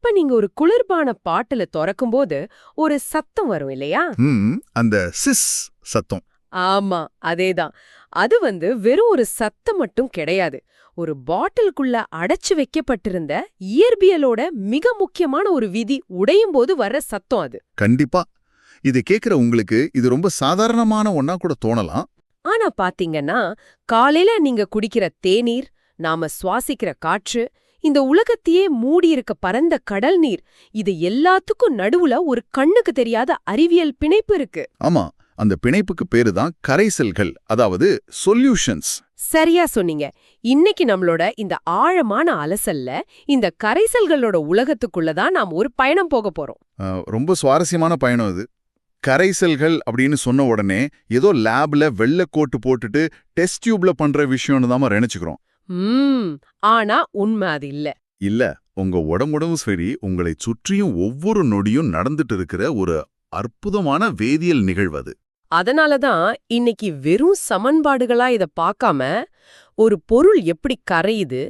இப்ப நீங்க ஒரு குளிர்பான பாட்டில தொறக்கும்போது ஒரு சத்தம் வரும் இல்லையா? அந்த சிஸ் சத்தம். ஆமா, அதேதான். அது வெறும் ஒரு சத்தம் மட்டும் கிடையாது. ஒரு பாட்டிலுக்குள்ள அடைச்சு வைக்கப்பட்டிருந்த இயற்பியலோட மிக முக்கியமான ஒரு விதி உடையும் போது வர்ற சத்தம் அது. கண்டிப்பா. இது கேக்குற உங்களுக்கு இது ரொம்ப சாதாரணமான ஒன்னா கூட தோணலாம். ஆனா பாத்தீங்கன்னா, காலையில நீங்க குடிக்கிற தேநீர், நாம சுவாசிக்கிற காற்று, இந்த உலகத்தையே மூடியிருக்க பரந்த கடல் நீர், இது எல்லாத்துக்கும் நடுவுல ஒரு கண்ணுக்கு தெரியாத அறிவியல் பிணைப்பு இருக்கு. ஆமா, அந்த பிணைப்புக்கு பேரு தான் கரைசல்கள், அதாவது சொல்யூஷன்ஸ். சரியா சொன்னீங்க. இன்னைக்கு நம்மளோட இந்த ஆழமான அலசல்ல இந்த கரைசல்களோட உலகத்துக்குள்ள தான் நாம் ஒரு பயணம் போக போறோம். ரொம்ப சுவாரஸ்யமான பயணம் இது. கரைசல்கள் அப்படின்னு சொன்ன உடனே ஏதோ லேப்ல வெள்ளை கோட்டு போட்டுட்டு டெஸ்ட் டியூப்ல பண்ற விஷயம்னு தான் நினைச்சுக்கிறோம். ஆனா உண்மை அது இல்ல. இல்ல, உங்க உடம்புடவும் சரி, உங்களை சுற்றியும் ஒவ்வொரு நொடியும் நடந்துட்டு இருக்கிற ஒரு அற்புதமான வேதியியல் நிகழ்வு அது. அதனாலதான் இன்னைக்கு வெறும் சமன்பாடுகளா இத பார்க்காம, ஒரு பொருள் எப்படி கரையுது,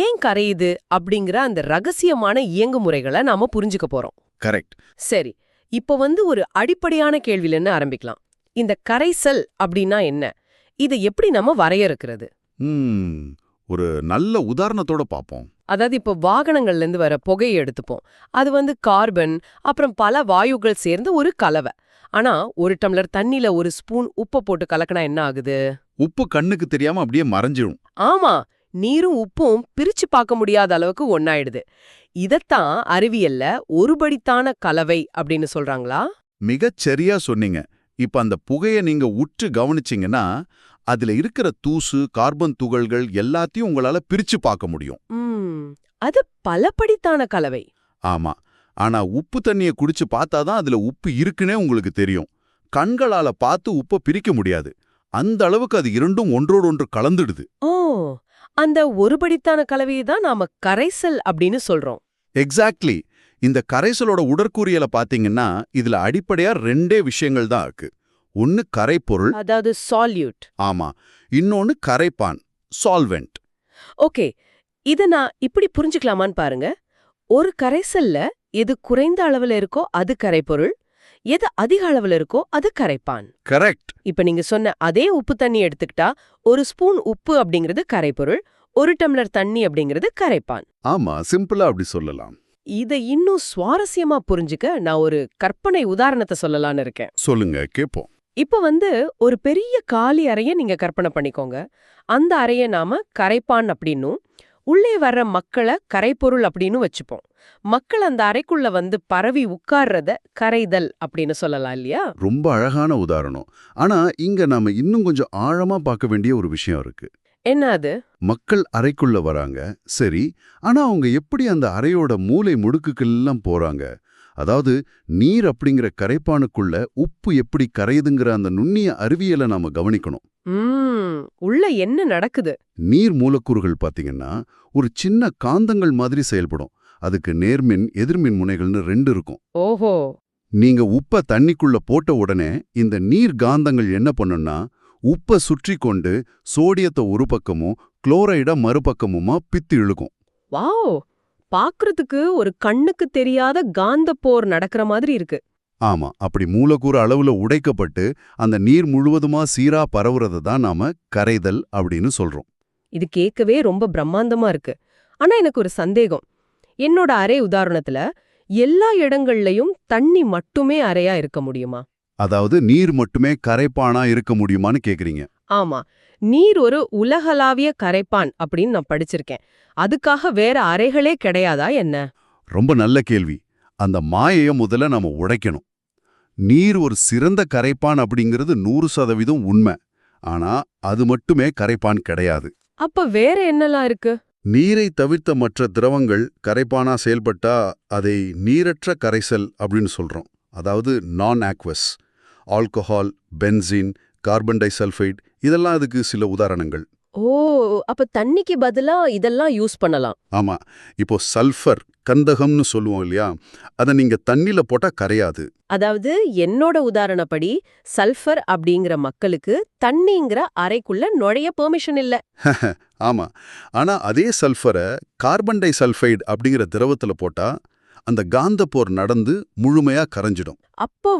ஏன் கரையுது அப்படிங்கிற அந்த ரகசியமான இயங்குமுறைகளை நாம புரிஞ்சுக்க போறோம். கரெக்ட். சரி, இப்ப ஒரு அடிப்படையான கேள்வியில ஆரம்பிக்கலாம். இந்த கரைசல் அப்படின்னா என்ன? இதை எப்படி நம்ம வரையறுக்கிறது? ஒரு நல்ல உதாரணத்தோட பாப்போம். அதாவது இப்ப வாகனங்கள்ல இருந்து வர புகையை எடுத்துப்போம். அது கார்பன், அப்புறம் பல வாயுகள் சேர்ந்து ஒரு கலவை. ஆனா ஒரு டம்ளர் தண்ணில ஒரு ஸ்பூன் உப்பை போட்டு கலக்கினா என்ன ஆகுது? உப்பு கண்ணுக்கு தெரியாம அப்படியே மறைஞ்சிடும். ஆமா, நீரும் உப்பும் பிரிச்சு பார்க்க முடியாத அளவுக்கு ஒன்னாயிடுது. இதத்தான் அறிவியல்ல ஒருபடித்தான கலவை அப்படின்னு சொல்றாங்களா? மிகச் சரியா சொன்னீங்க. இப்ப அந்த புகையை நீங்க உற்று கவனிச்சீங்கன்னா, அதுல இருக்கிற தூசு, கார்பன் துகள்கள் எல்லாத்தையும் உங்களால பிரிச்சு பார்க்க முடியும். அது பலபடித்தான கலவை. ஆமா, ஆனா உப்பு தண்ணியை குடிச்சு பார்த்தாதான் அதுல உப்பு இருக்குன்னே உங்களுக்கு தெரியும். கண்களால பார்த்து உப்பை பிரிக்க முடியாது. அந்த அளவுக்கு அது இரண்டும் ஒன்றோடு ஒன்று கலந்துடுது. ஓ, அந்த ஒருபடித்தான கலவையை தான் நாம கரைசல் அப்படின்னு சொல்றோம். எக்ஸாக்ட்லி. இந்த கரைசலோட உடற்கூறியலை பாத்தீங்கன்னா இதுல அடிப்படையா ரெண்டே விஷயங்கள் தான் இருக்கு. ஒன்னு கரைப்பொருள், அதாவது சால்யூட். ஆமா, இன்னொன்னு கரைப்பான், சால்வெண்ட். ஓகே, இத நான் இப்படி புரிஞ்சுக்கலாமான்னு பாருங்க. ஒரு கரைசல்ல எது குறைந்த அளவுல இருக்கோ அது கரைப்பொருள், எது அதிக அளவுல இருக்கோ அது கரைப்பான். கரெக்ட். இப்ப நீங்க சொன்ன அதே உப்பு தண்ணி எடுத்துக்கிட்டா, ஒரு ஸ்பூன் உப்பு அப்படிங்கிறது கரைப்பொருள், ஒரு டம்ளர் தண்ணி அப்படிங்கிறது கரைப்பான். ஆமா, சிம்பிளா அப்படி சொல்லலாம். இத இன்னும் சுவாரஸ்யமா புரிஞ்சுக்க நான் ஒரு கற்பனை உதாரணத்தை சொல்லலான்னு இருக்கேன். சொல்லுங்க, கேப்போம். இப்ப ஒரு பெரிய காலி அறைய நீங்க கற்பனை பண்ணிக்கோங்க. அந்த அறைய நாம கரைப்பான் அப்படின்னும், உள்ளே வர்ற மக்களை கரைப்பொருள் அப்படின்னு வச்சுப்போம். மக்கள் அந்த அறைக்குள்ள பரவி உட்கார்றத கரைதல் அப்படின்னு சொல்லலாம் இல்லையா? ரொம்ப அழகான உதாரணம். ஆனா இங்க நாம இன்னும் கொஞ்சம் ஆழமா பார்க்க வேண்டிய ஒரு விஷயம் இருக்கு. என்ன அது? மக்கள் அறைக்குள்ள வராங்க, சரி. ஆனா அவங்க எப்படி அந்த அறையோட மூலை முடுக்குக்கெல்லாம் போறாங்க? அதாவது நீர் அப்படிங்கிற கரைப்பானுக்குள்ள உப்பு எப்படி கரையுதுங்கிற அந்த நுண்ணிய அறிவியலை நாம கவனிக்கணும். உள்ள என்ன நடக்குது? நீர் மூலக்கூறுகள் பாத்தீங்கன்னா ஒரு சின்ன காந்தங்கள் மாதிரி செயல்படும். அதுக்கு நேர்மின் எதிர்மின் முனைகள்னு ரெண்டு இருக்கும். ஓஹோ. நீங்க உப்ப தண்ணிக்குள்ள போட்ட உடனே இந்த நீர் காந்தங்கள் என்ன பண்ணும்னா, உப்பை சுற்றி கொண்டு சோடியத்தை ஒரு பக்கமும் குளோரைட மறுபக்கமுமா பித்து இழுக்கும். வாவ், பாக்குறதுக்கு ஒரு கண்ணுக்கு தெரியாத காந்த போர் நடக்கிற மாதிரி இருக்கு. ஆமா, அப்படி மூலக்கூறு அளவுல உடைக்கப்பட்டு அந்த நீர் முழுவதுமா சீரா பரவுறத தான் நாம கரைதல் அப்படின்னு சொல்றோம். இது கேட்கவே ரொம்ப பிரம்மாண்டமா இருக்கு. ஆனா எனக்கு ஒரு சந்தேகம். என்னோட அறை உதாரணத்துல எல்லா இடங்கள்லயும் தண்ணி மட்டுமே அறையா இருக்க முடியுமா? அதாவது நீர் மட்டுமே கரைப்பானா இருக்க முடியுமான்னு கேக்குறீங்க? ஆமா, நீர் ஒரு உலகளாவிய கரைப்பான் அப்படின்னு நான் படிச்சிருக்கேன். அதுக்காக வேற அறைகளே கிடையாதா என்ன? ரொம்ப நல்ல கேள்வி. அந்த மாயைய முதல்ல நாம உடைக்கணும். நீர் ஒரு சிறந்த கரைப்பான் அப்படிங்கிறது 100% உண்மை. ஆனா அது மட்டுமே கரைப்பான் கிடையாது. அப்ப வேற என்னெல்லாம் இருக்கு? நீரை தவிர்த்த மற்ற திரவங்கள் கரைப்பானா செயல்பட்டா அதை நீரற்ற கரைசல் அப்படின்னு சொல்றோம். அதாவது non aqueous. Alcohol, benzene, carbon disulphide இதெல்லாம் அதுக்கு சில உதாரணங்கள். ஓ, அப்ப தண்ணிக்கு பதிலா இதெல்லாம் யூஸ் பண்ணலாம். ஆமா, இப்போ சல்ஃபர் கந்தகம்னு சொல்லுவோம் இல்லையா, அதை நீங்க தண்ணில போட்டா கரையாது. அதாவது என்னோட உதாரணப்படி சல்ஃபர் அப்படிங்கிற மக்களுக்கு தண்ணிங்கிற அறைக்குள்ள நுழைய பெர்மிஷன் இல்ல. ஆமா, ஆனா அதே சல்ஃபரை கார்பன் டை சல்ஃபைடு அப்படிங்கிற திரவத்துல போட்டா அந்த காந்தப்போர் நடந்து முழுமையா கரைஞ்சிடும். அப்போ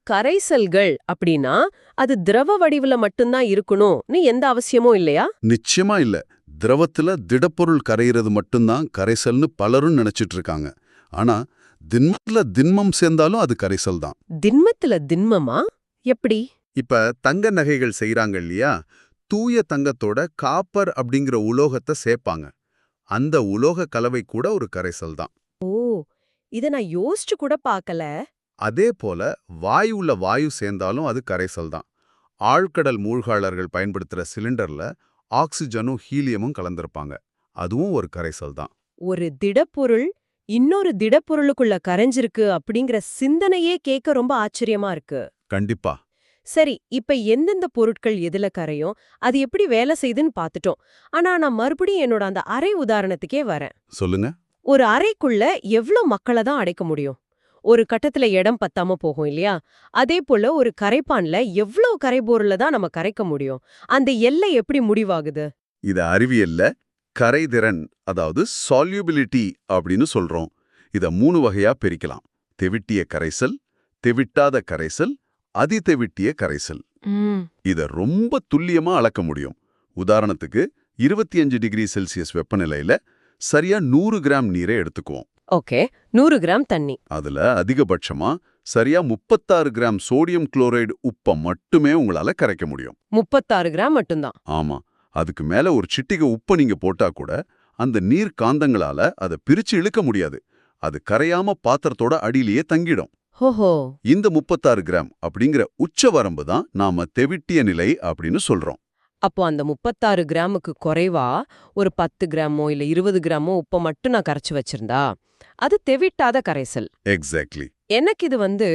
கரைசல்கள் அப்படின்னா அது திரவ வடிவுல மட்டும்தான் இருக்கணும்னு எந்த அவசியமும் இல்லையா? நிச்சயமா இல்ல. திரவத்துல திடப்பொருள் கரையிறது மட்டும்தான் கரைசல்னு பலரும் நினைச்சிட்டு இருக்காங்க. ஆனா திண்மத்துல திண்மம் சேர்ந்தாலும் அது கரைசல் தான். திண்மத்துல திண்மமா? எப்படி? இப்ப தங்க நகைகள் செய்றாங்க இல்லையா, தூய தங்கத்தோட காப்பர் அப்படிங்கிற உலோகத்தை சேர்ப்பாங்க. அந்த உலோக கலவை கூட ஒரு கரைசல் தான். ஓ, இத நான் யோசிச்சு கூட பார்க்கல. அதே போல வாயு சேர்ந்தாலும் அது கரைசல் தான். ஆழ்கடல் மூழ்காளர்கள் பயன்படுத்துற சிலிண்டர்ல ஆக்சிஜனும் ஹீலியமும் கலந்திருப்பாங்க. அதுவும் ஒரு கரைசல் தான். ஒரு திடப்பொருள் இன்னொரு திடப்பொருளுக்குள்ள கரைஞ்சிருக்கு அப்படிங்கிற சிந்தனையே கேட்க ரொம்ப ஆச்சரியமா இருக்கு. கண்டிப்பா. சரி, இப்ப எந்தெந்த பொருட்கள் எதுல கரையும், அது எப்படி வேலை செய்யுதுன்னு பார்த்துட்டோம். ஆனா நான் மறுபடியும் என்னோட அந்த அறை உதாரணத்துக்கே வரேன். சொல்லுங்க. ஒரு அறைக்குள்ள எவ்ளோ மக்களை தான் அடைக்க முடியும்? ஒரு கட்டத்துல இடம் பத்தாம போகும் இல்லையா? அதே போல ஒரு கரைப்பான்ல எவ்ளோ கரைபொருளை தான் நம்ம கரைக்க முடியும்? அந்த எல்லை எப்படி முடிவாகுது? இத அறிவியல்ல கரைதிறன், அதாவது சால்யூபிலிட்டி அப்படின்னு சொல்றோம். இத 3 வகையா பிரிக்கலாம். தெவிட்டிய கரைசல், தெவிட்டாத கரைசல், அதிதெவிட்டிய கரைசல். இத ரொம்ப துல்லியமா அளக்க முடியும். உதாரணத்துக்கு 25 டிகிரி செல்சியஸ் வெப்பநிலையில சரியா 100 கிராம் நீரை எடுத்துக்குவோம். ஓகே, 100 கிராம் தண்ணி. அதுல அதிகபட்சமா சரியா 36 கிராம் சோடியம் குளோரைடு உப்பை மட்டுமே உங்களால கரைக்க முடியும். 36 கிராம் மட்டும்தான். ஆமா. அதுக்கு மேல ஒரு சிட்டிகை உப்பை நீங்க போட்டா கூட அந்த நீர் காந்தங்களால அதை பிரிச்சு இழுக்க முடியாது. அது கரையாம பாத்திரத்தோட அடியிலேயே தங்கிடும். ஓஹோ. இந்த 36 கிராம் அப்படிங்கிற உச்ச வரம்பு தான் நாம தெவிட்டிய நிலை அப்படின்னு சொல்றோம். அப்போ அந்த 36 கிராமுக்கு குறைவா ஒரு 10 கிராமோ இல்ல 20 கிராமோ உப்பை மட்டும் நான் கரைச்சு வச்சிருந்தா அது தெவிட்டாத கரைசல். எக்ஸாக்ட்லி. எனக்கு இது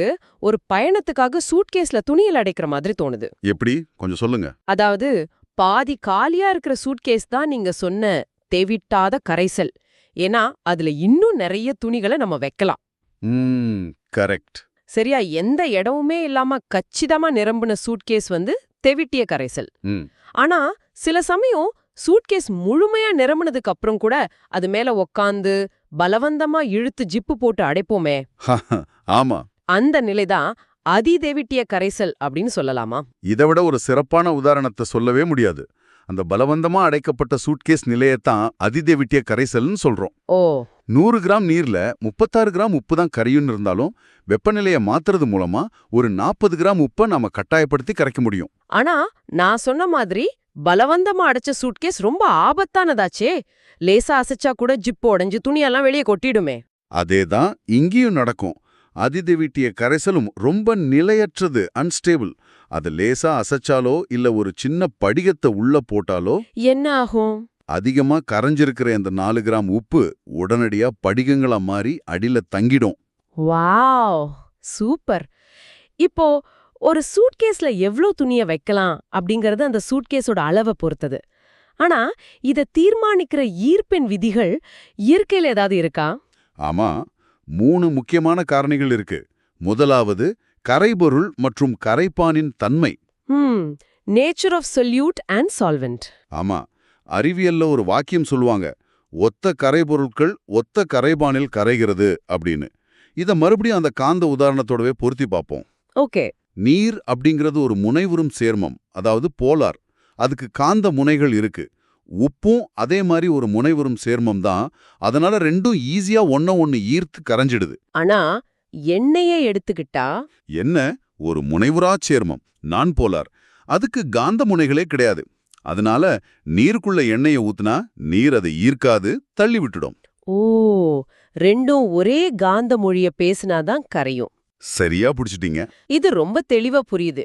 ஒரு பயணத்துக்காக சூட்கேஸ்ல துணியில் அடைக்கிற மாதிரி தோணுது. எப்படி? கொஞ்சம் சொல்லுங்க. அதாவது பாதி காலியா இருக்கிற சூட்கேஸ் தான் நீங்க சொன்ன தெவிட்டாத கரைசல். ஏன்னா அதுல இன்னும் நிறைய துணிகளை நம்ம வைக்கலாம். கரெக்ட். சரியா? எந்த இடமுமே இல்லாம கச்சிதமா நிரம்பின சூட்கேஸ் தெவிட்டிய கரைசல். ஆனா சில சமயம் சூட்கேஸ் முழுமையா நிரம்பினதுக்கு அப்புறம் கூட அது மேல உக்காந்து பலவந்தமா இழுத்து ஜிப்பு போட்டு அடைப்போமே. ஆமா. அந்த நிலைதான் அதிதெவிட்டிய கரைசல் அப்படின்னு சொல்லலாமா? இதை விட ஒரு சிறப்பான உதாரணத்தை சொல்லவே முடியாது. அந்த பலவந்தமா அடைக்கப்பட்ட சூட்கேஸ் நிலையத்தான் அதிதெவிட்டிய கரைசல்னு சொல்றோம். ஓ. 100 கிராம் நீர்ல 36 கிராம் உப்பு தான் கரையும்னு இருந்தாலும் வெப்பநிலையை மாத்துறது மூலமா ஒரு 40 கிராம் உப்பை நாம கட்டாயப்படுத்தி கரைக்க முடியும். ஆனா நான் சொன்ன மாதிரி பலவந்தமா அடைச்ச சூட்கேஸ் ரொம்ப ஆபத்தானதாச்சே. லேசா அசைச்சா கூட ஜிப்பு உடைஞ்சு துணியெல்லாம் வெளியே கொட்டிடுமே. அதேதான் இங்கேயும் நடக்கும். அதிதெவிட்டிய கரைசலும் ரொம்ப நிலையற்றது, அன்ஸ்டேபிள். அது லேசா அசைச்சாலோ இல்ல ஒரு சின்ன படிகத்தை உள்ள போட்டாலோ என்ன ஆகும்? அதிகமா கரைஞ்சிருக்கிற இந்த 4 கிராம் உப்பு உடனடியா படிகங்களா மாறி அடியில தங்கிடும். Wow, super. இப்போ ஒரு சூட்கேஸ்ல எவ்ளோ துணிய வைக்கலாம் அப்படிங்கறது அந்த சூட்கேஸோட அளவை பொறுத்தது. ஆனா இத தீர்மானிக்கிற ஈர்ப்பின் விதிகள் இயற்கையில ஏதாவது இருக்கா? ஆமா, 3 முக்கியமான காரணிகள் இருக்கு. முதலாவது கரைபொருள் மற்றும் கரைப்பானின் தன்மை. Nature of solute and solvent. ஆமா, அறிவியல்ல ஒரு வாக்கியம் சொல்லுவாங்க, ஒத்த கரைபொருட்கள் ஒத்த கரைபானில் கரைகிறது அப்படின்னு. இத மறுபடியும் அந்த காந்த உதாரணத்தோடவே பொருத்தி பார்ப்போம். ஓகே. நீர் அப்படிங்கிறது ஒரு முனைவுறும் சேர்மம், அதாவது போலார். அதுக்கு காந்த முனைகள் இருக்கு. உப்பும் அதே மாதிரி ஒரு முனைவுறும் சேர்மம் தான். அதனால ரெண்டும் ஈஸியா ஒண்ணு ஈர்த்து கரைஞ்சிடுது. ஆனா எண்ணெயை எடுத்துக்கிட்டா என்ன ஒரு முனைவுறா சேர்மம், நான் போலார். அதுக்கு காந்த முனைகளே கிடையாது. அதனால நீருக்குள்ள எண்ணெயை ஊத்துனா நீர் அதை ஈர்க்காது, தள்ளி விட்டுடும். ஓ, ரெண்டும் ஒரே காந்த மொழிய பேசினாதான் கரையும். சரியா புடிச்சிட்டீங்க. இது ரொம்ப தெளிவா புரியுது.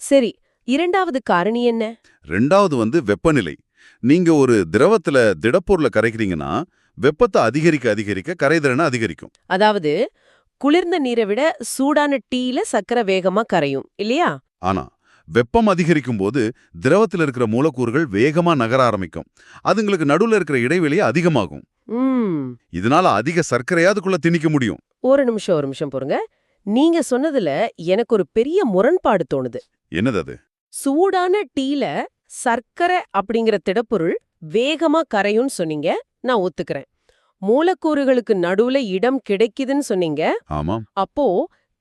சரி, இரண்டாவது காரணி என்ன? ரெண்டாவது வெப்பநிலை. நீங்க ஒரு திரவத்துல திடப்பொருளை கரைக்கிறீங்கன்னா வெப்பத்தை அதிகரிக்க அதிகரிக்க கரைதிறனை அதிகரிக்கும். அதாவது குளிர்ந்த நீரை விட சூடான டீல சக்கரை வேகமா கரையும் இல்லையா? ஆனா வெப்பம் அதிகரிக்கும் போது திரவத்தில் இருக்கிற மூலக்கூறுகள் வேகமா நகர ஆரம்பிக்கும். அதுங்களுக்கு நடுவுல இருக்கிற இடைவெளி அதிகமாகும். இதனால அதிக சர்க்கரையாதுக்குள்ள திணிக்க முடியும். ஒரு நிமிஷம் பொறுங்க. நீங்க சொன்னதுல எனக்கு ஒரு பெரிய முரண்பாடு தோணுது. என்னது அது? சூடான டீல சர்க்கரை அப்படிங்கிற திடப்பொருள் வேகமா கரையும்னு சொன்னீங்க, நான் ஒத்துக்கிறேன். மூலக்கூறுகளுக்கு நடுவுல இடம் கிடைக்குதுன்னு சொன்னீங்க. ஆமாம். அப்போ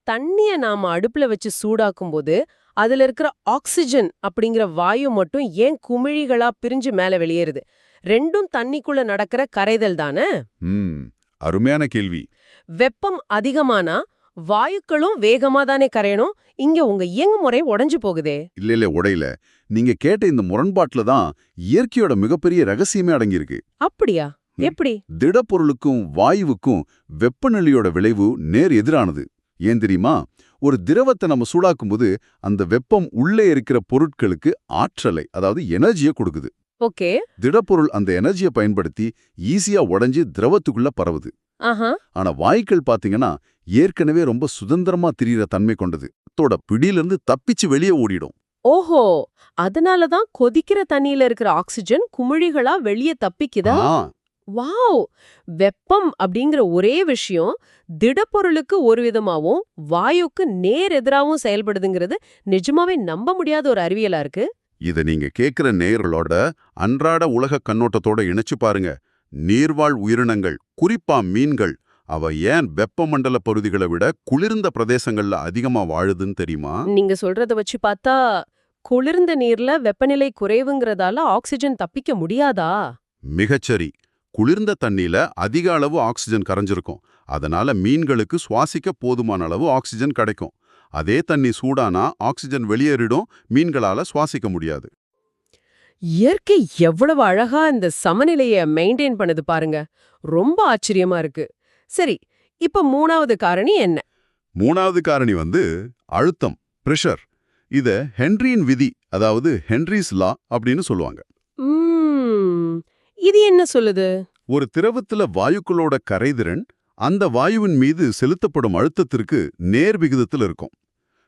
தண்ணிய நாம அடுப்புல வச்சு சூடாக்கும் போது அதுல இருக்கிற ஆக்சிஜன் அப்படிங்கிற வாயு மட்டும் ஏன் குமிழிகளா பிரிஞ்சு மேல வெளியேறுது? ரெண்டும் தண்ணிக்குள்ள நடக்கிற கரைதல் தானே? அருமையான கேள்வி. வெப்பம் அதிகமானா வாயுக்களும் வேகமா தானே கரையணும். இங்க உங்க இயங்குமுறை உடைஞ்சு போகுதே. இல்ல உடையில. நீங்க கேட்ட இந்த முரண்பாட்டுல தான் இயற்கையோட மிகப்பெரிய ரகசியமே அடங்கியிருக்கு. அப்படியா? எப்படி? திடப்பொருளுக்கும் வாயுவுக்கும் வெப்பநிலையோட விளைவு நேர் எதிரானது. ஏன் தெரியுமா? ஒரு திரவத்தை நம்ம சூடாக்கும்போது அந்த வெப்பம் உள்ளே இருக்கிற பொருட்களுக்கு ஆற்றலை, அதாவது எனர்ஜியை கொடுக்குது. ஓகே. திடப்பொருள் அந்த எனர்ஜியை பயன்படுத்தி ஈஸியா உடைஞ்சு திரவத்துக்குள்ள பரவுது. ஆஹா. ஆனா வாயுக்கள் பாத்தீங்கன்னா ஏற்கனவே ரொம்ப சுதந்திரமா திரியிற தன்மை கொண்டது. அதோட பிடியிலிருந்து தப்பிச்சு வெளியே ஓடிடும். ஓஹோ, அதனாலதான் கொதிக்கிற தண்ணியில இருக்கிற ஆக்சிஜன் குமிழிகளா வெளியே தப்பிக்குதா? வாவ்! வெப்பம் அப்படிங்கிற ஒரே விஷயம் திடப்பொருளுக்கு ஒரு விதமாவும் வாயுக்கு நேர் எதிராவும் செயல்படுதுங்கிறது நிஜமாவே நம்ப முடியாத ஒரு அறிவியலா இருக்கு. இத நீங்க கேக்குற நேயர்களோட அன்றாட உலக கண்ணோட்டத்தோட இணைச்சு பாருங்க. நீர்வாழ் உயிரினங்கள், குறிப்பா மீன்கள், அவ ஏன் வெப்பமண்டல பகுதிகளை விட குளிர்ந்த பிரதேசங்கள்ல அதிகமா வாழுதுன்னு தெரியுமா? நீங்க சொல்றத வச்சு பார்த்தா குளிர்ந்த நீர்ல வெப்பநிலை குறைவுங்கிறதால ஆக்சிஜன் தப்பிக்க முடியாதா? மிகச்சரி. குளிர்ந்த தண்ணியில அதிக அளவு ஆக்சிஜன் கரைஞ்சிருக்கும். அதனால மீன்களுக்கு சுவாசிக்க போதுமான அளவு ஆக்சிஜன் கிடைக்கும். அதே தண்ணி சூடானா ஆக்சிஜன் வெளியேறிடும், மீன்களால சுவாசிக்க முடியாது. இயற்கை எவ்வளவு அழகா இந்த சமநிலைய மெயின்டைன் பண்ணுது பாருங்க. ரொம்ப ஆச்சரியமா இருக்கு. சரி, இப்ப மூணாவது காரணி என்ன? மூணாவது காரணி அழுத்தம், பிரஷர். இத ஹென்ரியின் விதி, அதாவது ஹென்ரிஸ் லா அப்படின்னு சொல்லுவாங்க. இது என்ன சொல்லுது? ஒரு திரவத்துல வாயுக்களோட கரைதிறன் அந்த வாயுவின் மீது செலுத்தப்படும் அழுத்தத்திற்கு நேர் விகிதத்தில் இருக்கும்.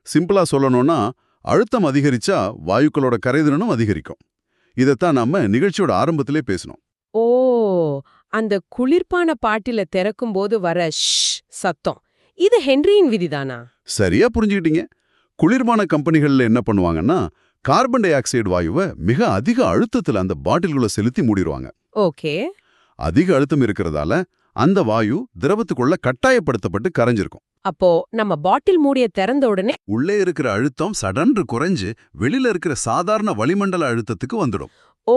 சிம்பிளா சொல்லணும்னா, அழுத்தம் அதிகரிச்சா வாயுக்களோட கரைதிறனும் அதிகரிக்கும். இதத்தான் நம்ம நிகழ்ச்சியோட ஆரம்பத்திலே பேசணும். ஓ, அந்த குளிர்பான பாட்டில திறக்கும் போது வர சத்தம், இது ஹென்ரியின் விதிதானா? சரியா புரிஞ்சுக்கிட்டீங்க. குளிர்பான கம்பெனிகள்ல என்ன பண்ணுவாங்கன்னா, கார்பன் டை ஆக்சைடு வாயுவை மிக அதிக அழுத்தத்துல அந்த பாட்டில்குள்ள செலுத்தி மூடிடுவாங்க. ஓகே. அதிக அழுத்தம் இருக்கிறதால அந்த வாயு திரவத்துக்குள்ள கட்டாயப்படுத்தப்பட்டு கரைஞ்சிருக்கும். அப்போ நம்ம பாட்டில் மூடிய திறந்த உடனே உள்ளே இருக்கிற அழுத்தம் சடன்று குறைஞ்சு வெளியில இருக்கிற சாதாரண வளிமண்டல அழுத்தத்துக்கு வந்துடும். ஓ,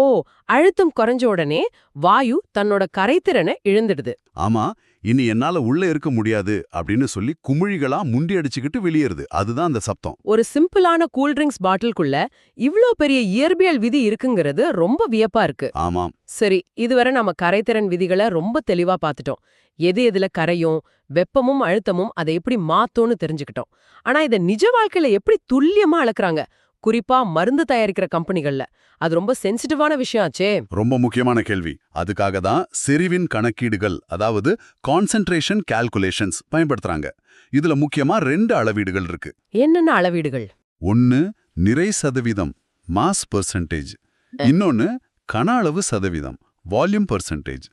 அழுத்தம் குறைஞ்ச உடனே வாயு தன்னோட கரைதிறனை இழந்துடுது. ஆமா, இனி என்னால உள்ள இருக்க முடியாது அப்படின்னு சொல்லி குமிழிகளா முண்டி அடிச்சுக்கிட்டு வெளியேறுது. அதுதான் அந்த சப்தம். ஒரு சிம்பிளான கூல்ட்ரிங்க்ஸ் பாட்டிலுக்குள்ள இவ்ளோ பெரிய இயற்பியல் விதி இருக்குங்கிறது ரொம்ப வியப்பா இருக்கு. ஆமாம். சரி, இதுவரை நம்ம கரைதிறன் விதிகளை ரொம்ப தெளிவா பார்த்துட்டோம். எது எதுல கரையும், வெப்பமும் அழுத்தமும் அதை எப்படி மாத்தோன்னு தெரிஞ்சுக்கிட்டோம். ஆனா இதை நிஜ வாழ்க்கையில எப்படி துல்லியமா அளக்குறாங்க, குறிப்பா மருந்து தயாரிக்கிற கம்பெனிகள்ல? அது ரொம்ப சென்சிட்டிவான விஷயம் ஆச்சே. ரொம்ப முக்கியமான கேள்வி. அதுக்காக தான் செறிவின் கணக்கீடுகள், அதாவது கான்சென்ட்ரேஷன் கால்குலேஷன்ஸ் பயன்படுத்துறாங்க. இதுல முக்கியமா 2 அளவீடுகள் இருக்கு. என்னென்ன அளவீடுகள்? ஒன்னு நிறை சதவீதம், மாஸ் பெர்சன்டேஜ். இன்னொன்னு கன அளவு சதவீதம், வால்யூம் பெர்சன்டேஜ்.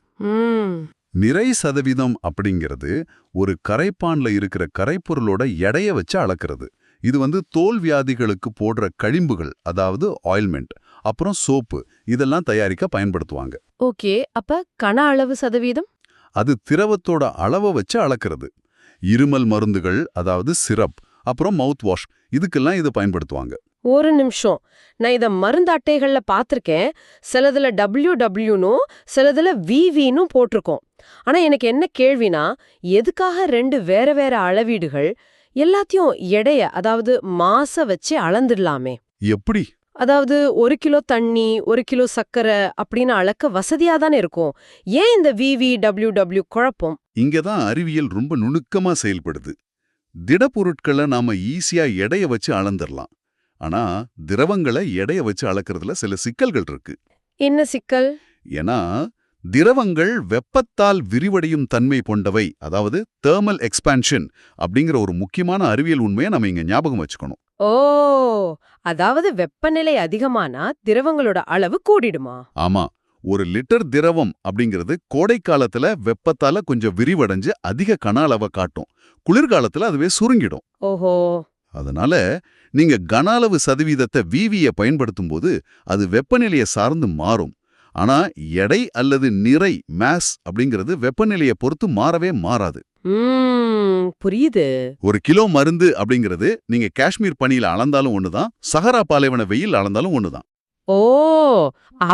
நிறை சதவீதம் அப்படிங்கிறது ஒரு கரைப்பான்ல இருக்கிற கரைப்பொருளோட எடையை வச்சு அளக்கிறது. இது தோல் வியாதிகளுக்கு போடுற கழிம்புகள், அதாவது ஆயில்மெண்ட், அப்புறம் சோப்பு, இதெல்லாம் தயாரிக்க பயன்படுத்துவாங்க. ஓகே, அப்ப கன அளவு சதவீதம்? அது திரவத்தோட அளவை வச்சு அளக்கிறது. இருமல் மருந்துகள், அதாவது சிரப், அப்புறம் மவுத் வாஷ், இதுக்கெல்லாம் இதை பயன்படுத்துவாங்க. ஒரு நிமிஷம், நான் இத மருந்து அட்டைகள்ல பாத்திருக்கேன். சிலதுல WWனும் சிலதுல VVனும் போட்டிருக்கோம். ஆனா எனக்கு என்ன கேள்வினா, எதுக்காக 2 வேற வேற அளவீடுகள்? எல்லாத்தையும் எடைய, அதாவது மாச வச்சு அளந்துடலாமே. எப்படி? அதாவது 1 கிலோ தண்ணி, 1 கிலோ சர்க்கரை அப்படின்னு அளக்க வசதியா தானே இருக்கும். ஏன் இந்த VVWW குழப்பம்? இங்கதான் அறிவியல் ரொம்ப நுணுக்கமா செயல்படுது. திடப்பொருட்களை நாம ஈஸியா எடைய வச்சு அளந்துடலாம். ஆனா திரவங்களை எடைய வச்சு அளக்கிறதுல சில சிக்கல்கள் இருக்கு. என்ன சிக்கல்? ஏன்னா திரவங்கள் வெப்பத்தால் விரிவடையும் தன்மை கொண்டவை, அதாவது தெர்மல் எக்ஸ்பான்ஷன் அப்படிங்கிற ஒரு முக்கியமான அறிவியல் உண்மையை நம்ம இங்க ஞாபகம் வச்சுக்கணும். ஓ, அதாவது வெப்பநிலை அதிகமானா திரவங்களோட அளவு கூடிடுமா? ஆமா, 1 லிட்டர் திரவம் அப்படிங்கிறது கோடை காலத்துல வெப்பத்தால கொஞ்சம் விரிவடைஞ்சு அதிக கன அளவை காட்டும். குளிர்காலத்துல அதுவே சுருங்கிடும். ஓஹோ. அதனால நீங்க கன அளவு சதவீதத்தை VVயை பயன்படுத்தும் போது அது வெப்பநிலையை சார்ந்து மாறும். ஆனா எடை அல்லது நிறை மாஸ் அப்படிங்கிறது வெப்பநிலையை பொறுத்து மாறவே மாறாது. புரியுது. ஒரு கிலோ மருந்து அப்படிங்கிறது நீங்க காஷ்மீர் பனியில அளந்தாலும் ஒண்ணுதான், சஹரா பாலைவன வெயில் அளந்தாலும் ஒண்ணுதான். ஓ,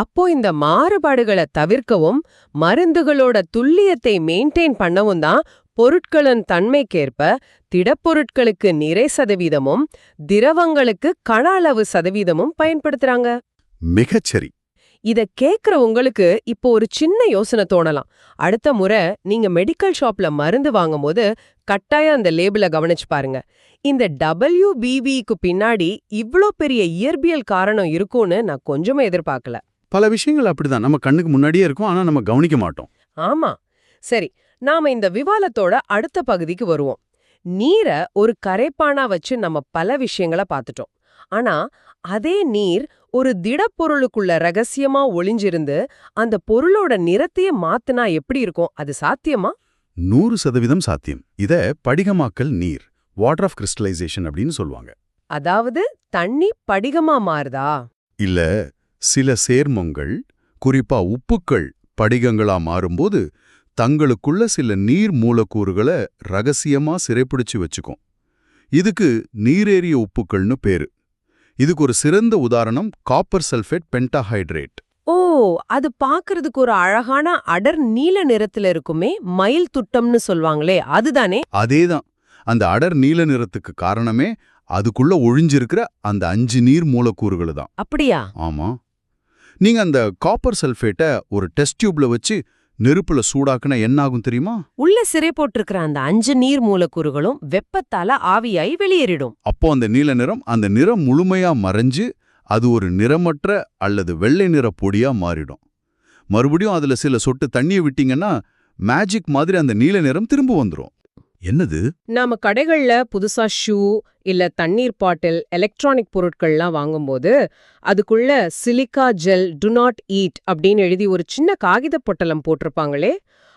அப்போ இந்த மாறுபாடுகளை தவிர்க்கவும் மருந்துகளோட துல்லியத்தை மெயின்டைன் பண்ணவும் தான் பொருட்களின் தன்மைக்கேற்ப திடப்பொருட்களுக்கு நிறை சதவீதமும் திரவங்களுக்கு கன அளவு சதவீதமும் பயன்படுத்துறாங்க. மிகச்சரி. இத கேக்குற உங்களுக்கு இப்போ ஒரு சின்ன யோசனை தோணலாம். அடுத்த முறை நீங்க மெடிக்கல் ஷாப்ல மருந்து வாங்கும்போது கட்டாயம் அந்த லேபிள கவனிச்சு பாருங்க. இந்த WBVக்கு பின்னாடி இவ்ளோ பெரிய இயற்பியல் காரணம் இருக்கும்னு நான் கொஞ்சமே எதிர்பார்க்கல. பல விஷயங்கள் அப்படிதான் நம்ம கண்ணுக்கு முன்னாடியே இருக்கும், ஆனா நம்ம கவனிக்க மாட்டோம். ஆமா. சரி, நாம இந்த விவாதத்தோட அடுத்த பகுதிக்கு வருவோம். நீரை ஒரு கரைப்பானா வச்சு நம்ம பல விஷயங்களை பார்த்துட்டோம். ஆனா அதே நீர் ஒரு திடப்பொருளுக்குள்ள ரகசியமா ஒளிஞ்சிருந்து அந்த பொருளோட நிறத்தையே மாத்துனா எப்படி இருக்கும்? அது சாத்தியமா? 100% சாத்தியம். இத படிகமாக்கல் நீர், வாட்டர் ஆஃப் கிறிஸ்டலைசேஷன் அப்படின்னு சொல்லுவாங்க. அதாவது தண்ணி படிகமா மாறுதா? இல்ல, சில சேர்மங்கள், குறிப்பா உப்புக்கள் படிகங்களா மாறும்போது தங்களுக்குள்ள சில நீர் மூலக்கூறுகளை ரகசியமா சிறைப்பிடிச்சு வச்சுக்கும். இதுக்கு நீரேறிய உப்புக்கள்னு பேரு. இதுக்கு ஒரு சிறந்த உதாரணம் காப்பர் சல்ஃபேட் பென்டாஹைட்ரேட். ஓ, அது பாக்குறதுக்கு ஒரு அழகான அடர் நீல நிறத்துல இருக்குமே, மயில் துட்டம்னு சொல்வாங்களே, அதுதானே? அதேதான். அந்த அடர் நீல நிறத்துக்கு காரணமே அதுக்குள்ள ஒழிஞ்சிருக்கிற அந்த 5 நீர் மூலக்கூறுகள் தான். அப்படியா? ஆமா. நீங்க அந்த காப்பர் சல்ஃபேட்டை ஒரு டெஸ்ட் டியூப்ல வச்சு நெருப்புல சூடாக்குனா என்ன ஆகும் தெரியுமா? உள்ள சிறை போட்டிருக்கிற அந்த 5 நீர் மூலக்கூறுகளும் வெப்பத்தால ஆவியாய் வெளியேறிடும். அப்போ அந்த நீல நிறம், அந்த நிறம் முழுமையா மறைஞ்சு அது ஒரு நிறமற்ற அல்லது வெள்ளை நிற பொடியா மாறிடும். மறுபடியும் அதுல சில சொட்டு தண்ணியை விட்டீங்கன்னா மேஜிக் மாதிரி அந்த நீல நிறம் திரும்ப வந்துரும். என்னது? நாம கடைகள்ல புதுசா ஷூ இல்ல தண்ணீர் பாட்டில், எலக்ட்ரானிக் பொருட்கள்லாம் வாங்கும்போது அதுக்குள்ள silica gel to not eat அப்படின்னு எழுதி ஒரு சின்ன காகித பொட்டலம் போட்டிருப்பாங்களே,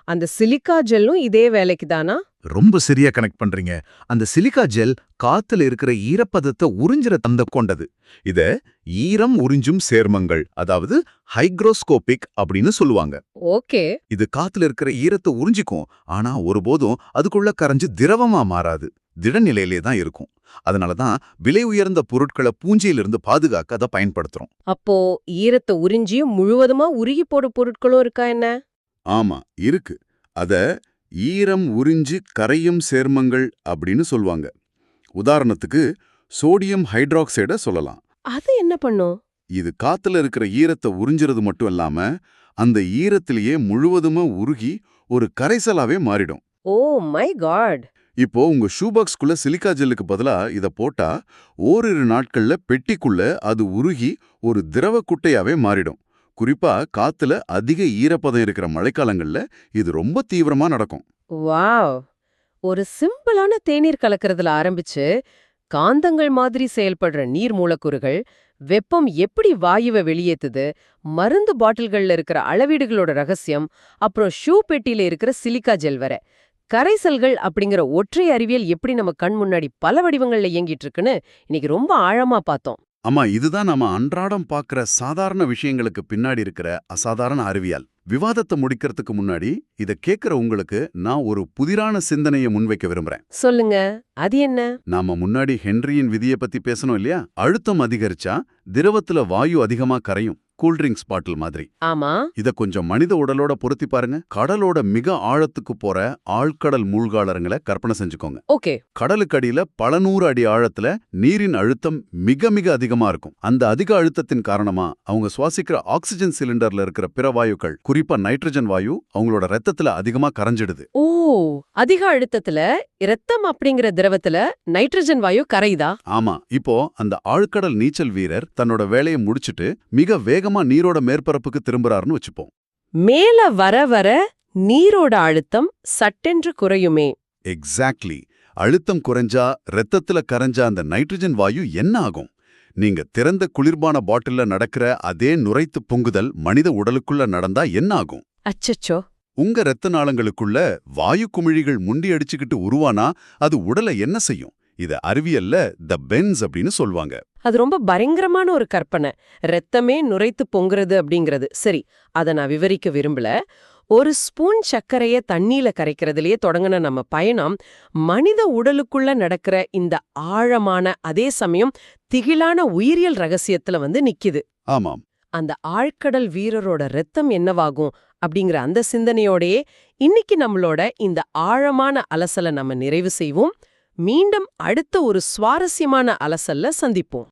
அந்த சிலிக்கா ஜெல்லும் இதே வேலைக்கு தானா? ரொம்ப சரியா கனெக்ட் பண்றீங்க. அந்த சிலிக்கா ஜெல் காத்துல இருக்கிற ஈரப்பதத்தை உறிஞ்சிற தந்த கொண்டது. இத ஈரம் உறிஞ்சும் சேர்மங்கள், அதாவது ஹைக்ரோஸ்கோபிக் அப்படின்னு சொல்லுவாங்க. ஓகே. இது காத்துல இருக்கிற ஈரத்தை உறிஞ்சிக்கும், ஆனா ஒருபோதும் அதுக்குள்ள கரைஞ்சு திரவமா மாறாது. திடநிலையிலே தான் இருக்கும். அதனாலதான் விலை உயர்ந்த பொருட்களை பூஞ்சையிலிருந்து பாதுகாக்க அதை பயன்படுத்துறோம். அப்போ ஈரத்தை உறிஞ்சியும் முழுவதுமா உருகி போட பொருட்களும் இருக்கா என்ன? ஆமா, இருக்கு. அத ஈரம் உறிஞ்சு கரையும் சேர்மங்கள் அப்படின்னு சொல்லுவாங்க. உதாரணத்துக்கு சோடியம் ஹைட்ராக்சைட சொல்லலாம். அது என்ன பண்ணும்? இது காத்துல இருக்கிற ஈரத்தை உறிஞ்சுறது மட்டும் இல்லாம அந்த ஈரத்திலேயே முழுவதுமா உருகி ஒரு கரைசலாவே மாறிடும். Oh my god. இப்போ உங்க ஷூபாக்ஸ்குள்ள சிலிக்கா ஜெல்லுக்கு பதிலா இத போட்டா ஓரிரு நாட்கள்ல பெட்டிக்குள்ள அது உருகி ஒரு திரவ குட்டையாவே மாறிடும். குறிப்பா காத்துல அதிக ஈரப்பதம் இருக்கிற மழைக்காலங்கள்ல இது ரொம்ப தீவிரமா நடக்கும். வாவ். ஒரு சிம்பிளான தேநீர் கலக்கிறதுல ஆரம்பிச்சு காந்தங்கள் மாதிரி செயல்படுற நீர் மூலக்கூறுகள் வெப்பம் எப்படி வாயுவை வெளியேத்துது, மருந்து பாட்டில்கள்ல இருக்கிற அளவீடுகளோட ரகசியம், அப்புறம் ஷூ பெட்டியில இருக்கிற சிலிக்கா ஜெல் வரை கரைசல்கள் அப்படிங்கிற ஒற்றை அறிவியல் எப்படி நம்ம கண் முன்னாடி பல வடிவங்கள்ல இயங்கிட்டு இருக்குன்னு இன்னைக்கு ரொம்ப ஆழமா பார்த்தோம். ஆமா, இதுதான் நம்ம அன்றாடம் பார்க்குற சாதாரண விஷயங்களுக்கு பின்னாடி இருக்கிற அசாதாரண அறிவியல். விவாதத்தை முடிக்கிறதுக்கு முன்னாடி இத கேட்கிற உங்களுக்கு நான் ஒரு புதிரான சிந்தனையை முன்வைக்க விரும்புறேன். சொல்லுங்க, அது என்ன? நாம முன்னாடி ஹென்ரியின் விதியை பத்தி பேசணும் இல்லையா? அழுத்தம் அதிகரிச்சா திரவத்துல வாயு அதிகமா கரையும், கூல்ட்ரிங்க்ஸ் பாட்டில் மாதிரி. ஆமா. இத கொஞ்சம் மனித உடலோட பொருத்தி பாருங்க. கடலோட மிக ஆழத்துக்கு போற ஆழ்கடல் மூழ்காளருங்களை கற்பனை செஞ்சுக்கோங்க. ஓகே. கடலுக்கு அடியில பல 100 அடி ஆழத்துல நீரின் அழுத்தம் மிக மிக அதிகமா இருக்கும். அந்த அதிக அழுத்தத்தின் காரணமா அவங்க சுவாசிக்கிற ஆக்சிஜன் சிலிண்டர்ல இருக்கிற பிற வாயுக்கள், குறிப்பா நைட்ரஜன் வாயு, அவங்களோட ரத்தத்துல அதிகமா கரைஞ்சிடுது. ஓ, அதிக அழுத்தத்துல இரத்தம் அப்படிங்கிற திரவத்துல நைட்ரஜன் வாயு கரையுதா? ஆமா. இப்போ அந்த ஆழ்கடல் நீச்சல் வீரர் தன்னோட வேலையை முடிச்சிட்டு மிக வேகமா நீரோட மேற்பரப்புக்கு திரும்புறாருன்னு வச்சுப்போம். மேல வர வர நீரோட அழுத்தம் சட்டென்று குறையுமே. எக்ஸாக்ட்லி. அழுத்தம் குறைஞ்சா ரத்தத்துல கரைஞ்ச அந்த நைட்ரஜன் வாயு என்ன ஆகும்? நீங்க திறந்த குளிர்பான பாட்டில்ல நடக்கிற அதே நுரைத்து பொங்குதல் மனித உடலுக்குள்ள நடந்தா என்ன ஆகும்? அச்சச்சோ. உங்க இரத்த நாளங்களுக்குள்ள வாயு குமிழிகள் முண்டி அடிச்சுக்கிட்டு உருவானா அது உடலை என்ன செய்யும்? இத அறிவியல்ல த பென்ஸ் அப்படின்னு சொல்வாங்க. அது ரொம்ப பயங்கரமான ஒரு கற்பனை. ரத்தமே நுரைத்து பொங்குறது அப்படிங்கிறது. சரி, அத நான் விவரிக்க விரும்பல. ஒரு ஸ்பூன் சர்க்கரைய தண்ணீல கரைக்கிறதுலயே தொடங்கின நம்ம பயணம் மனித உடலுக்குள்ள நடக்கிற இந்த ஆழமான அதே சமயம் திகிலான உயிரியல் ரகசியத்துல வந்து நிக்குது. ஆமாம். அந்த ஆழ்கடல் வீரரோட ரத்தம் என்னவாகும் அப்படிங்கிற அந்த சிந்தனையோடயே இன்னைக்கு நம்மளோட இந்த ஆழமான அலசலை நம்ம நிறைவு செய்வோம். மீண்டும் அடுத்த ஒரு சுவாரஸ்யமான அலசல்ல சந்திப்போம்.